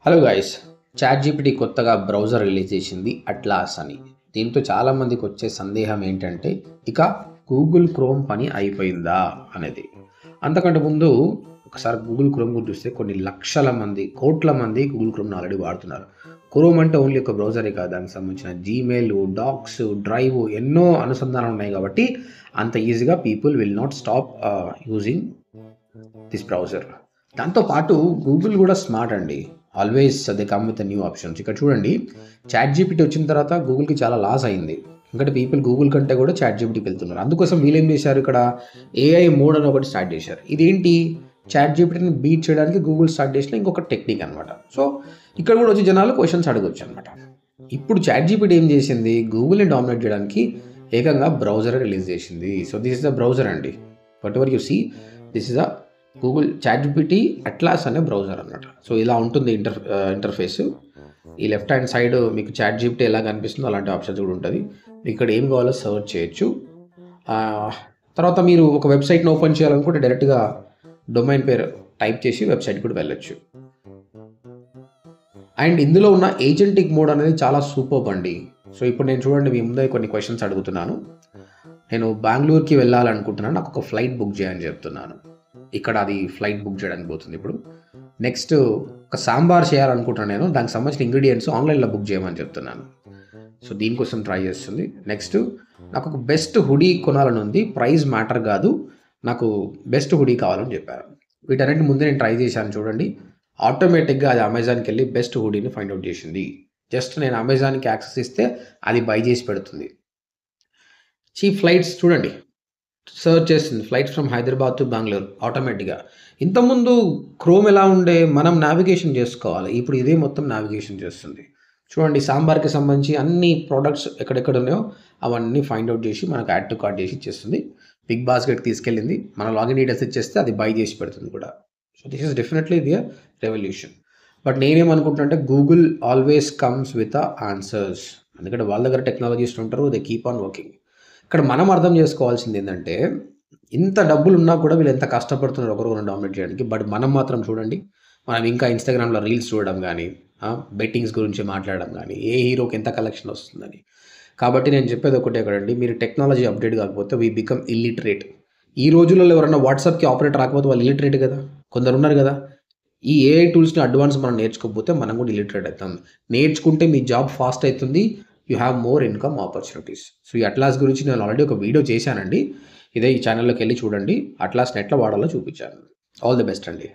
Hello guys, chat GPT కొత్తగా browser release చేసింది atlas అని. దీంతో చాలామందికి వచ్చే సందేహం ఏంటంటే ఇక గూగుల్ క్రోమ్ పని అయిపోయిందా అనేది. అంతకంటే ముందు ఒకసారి గూగుల్ క్రోమ్ గురించి చూస్తే కొన్ని లక్షల మంది, కోట్ల మంది గూగుల్ క్రోమ్ని ఆల్రెడీ వాడుతున్నారు. క్రోమ్ అంటే ఓన్లీ ఒక బ్రౌజరే కాదు, దానికి సంబంధించిన జీమెయిల్, డాక్స్, డ్రైవ్ ఎన్నో అనుసంధానాలు ఉన్నాయి కాబట్టి అంత ఈజీగా people will not stop using this browser. దాంతోపాటు గూగుల్ కూడా స్మార్ట్ అండి. Always they come with new options. ఇక్కడ చూడండి, చాట్ జీపీటీ వచ్చిన తర్వాత గూగుల్కి చాలా లాస్ అయింది. ఎందుకంటే పీపుల్ గూగుల్ కంటే కూడా చాట్ జీపీటీకి వెళ్తున్నారు. అందుకోసం వీళ్ళు ఏం చేశారు, ఇక్కడ ఏఐ మోడ్ అని ఒకటి స్టార్ట్ చేశారు. ఇదేంటి, చాట్ జీపీటీని బీట్ చేయడానికి గూగుల్ స్టార్ట్ చేసిన ఇంకొక టెక్నిక్ అనమాట. సో ఇక్కడ కూడా వచ్చి జనాలు క్వశ్చన్స్ అడగొచ్చు అనమాట. ఇప్పుడు చాట్ జీపీటీ ఏం చేసింది, గూగుల్ని డామినేట్ చేయడానికి ఏకంగా బ్రౌజర్ రిలీజ్ చేసింది. So this is the browser అండి. Whatever you see, this is the Google chat GPT atlas అనే బ్రౌజర్ అన్నమాట. సో ఇలా ఉంటుంది ఇంటర్ఫేస్. ఈ లెఫ్ట్ హ్యాండ్ సైడ్ మీకు చాట్ జీపీటీ ఎలా కనిపిస్తుందో అలాంటి ఆప్షన్స్ కూడా ఉంటుంది. ఇక్కడ ఏం కావాలో సర్చ్ చేయొచ్చు. తర్వాత మీరు ఒక వెబ్సైట్ని ఓపెన్ చేయాలనుకుంటే డైరెక్ట్గా డొమైన్ పేరు టైప్ చేసి వెబ్సైట్ కూడా వెళ్ళొచ్చు. అండ్ ఇందులో ఉన్న ఏజెంటిక్ మోడ్ అనేది చాలా సూపర్బ్ అండి. సో ఇప్పుడు నేను చూడండి, మీ ముందే కొన్ని క్వశ్చన్స్ అడుగుతున్నాను. నేను బెంగళూరుకి వెళ్ళాలనుకుంటున్నాను, నాకు ఒక ఫ్లైట్ బుక్ చేయని చెప్తున్నాను. ఇక్కడ అది ఫ్లైట్ బుక్ చేయడానికి పోతుంది. ఇప్పుడు నెక్స్ట్ ఒక సాంబార్ చేయాలనుకుంటున్నాను నేను, దానికి సంబంధించిన ఇంగ్రీడియంట్స్ ఆన్లైన్లో బుక్ చేయమని చెప్తున్నాను. సో దీనికోసం ట్రై చేస్తుంది. నెక్స్ట్ నాకు ఒక బెస్ట్ హుడీ కొనాలని ఉంది, ప్రైస్ మ్యాటర్ కాదు, నాకు బెస్ట్ హుడీ కావాలని చెప్పారు. వీటన్నిటి ముందే నేను ట్రై చేశాను. చూడండి, ఆటోమేటిక్గా అది అమెజాన్కి వెళ్ళి బెస్ట్ హుడీని ఫైండ్ అవుట్ చేసింది. జస్ట్ నేను అమెజాన్కి యాక్సెస్ ఇస్తే అది బై చేసి పెడుతుంది. చీప్ ఫ్లైట్స్ చూడండి, సర్చ్ చేస్తుంది flights from Hyderabad to Bengaluru ఆటోమేటిక్గా. ఇంతకుముందు క్రోమ్ ఎలా ఉండే, మనం నావిగేషన్ చేసుకోవాలి, ఇప్పుడు ఇదే మొత్తం నావిగేషన్ చేస్తుంది. చూడండి, సాంబార్కి సంబంధించి అన్ని ప్రోడక్ట్స్ ఎక్కడెక్కడ ఉన్నాయో అవన్నీ ఫైండ్ అవుట్ చేసి మనకు యాడ్ టు కార్ట్ చేసి ఇచ్చేస్తుంది. బిగ్ బాస్కెట్కి తీసుకెళ్ళింది, మన లాగిన్ డీటెయిల్స్ ఇచ్చేస్తే అది బై చేసి పెడుతుంది కూడా. So this is definitely the revolution. But నేనేమనుకుంటున్నా అంటే Google always comes with answers. ఎందుకంటే వాళ్ళ దగ్గర టెక్నాలజిస్ట్ ఉంటారు, దే కీప్ ఆన్ వర్కింగ్. ఇక్కడ మనం అర్థం చేసుకోవాల్సింది ఏంటంటే, ఇంత డబ్బులు ఉన్నా కూడా వీళ్ళు ఎంత కష్టపడుతున్నారు ఒకరికొకరు డామినేట్ చేయడానికి. బట్ మనం మాత్రం చూడండి, మనం ఇంకా ఇన్స్టాగ్రామ్లో రీల్స్ చూడడం కానీ, బెట్టింగ్స్ గురించి మాట్లాడడం కానీ, ఏ హీరోకి ఎంత కలెక్షన్ వస్తుందని. కాబట్టి నేను చెప్పేది ఒకటే కదండి, మీరు టెక్నాలజీ అప్డేట్ కాకపోతే వీ బికమ్ ఇల్లిటరేట్. ఈ రోజుల్లో ఎవరైనా వాట్సాప్కి ఆపరేటర్ రాకపోతే వాళ్ళు ఇల్లిటరేట్ కదా, కొందరు ఉన్నారు కదా. ఈ ఏఐ టూల్స్ని అడ్వాన్స్ మనం నేర్చుకోకపోతే మనం కూడా ఇల్లిటరేట్ అవుతాం. నేర్చుకుంటే మీ జాబ్ ఫాస్ట్ అవుతుంది, you have more income opportunities. So ఈ అట్లాస్ గురించి నేను ఆల్రెడీ ఒక వీడియో చేశానండి, ఇదే ఈ ఛానల్లోకి వెళ్ళి చూడండి. అట్లాస్ని ఎట్లా వాడాలో చూపించాను. ఆల్ ది బెస్ట్ అండి.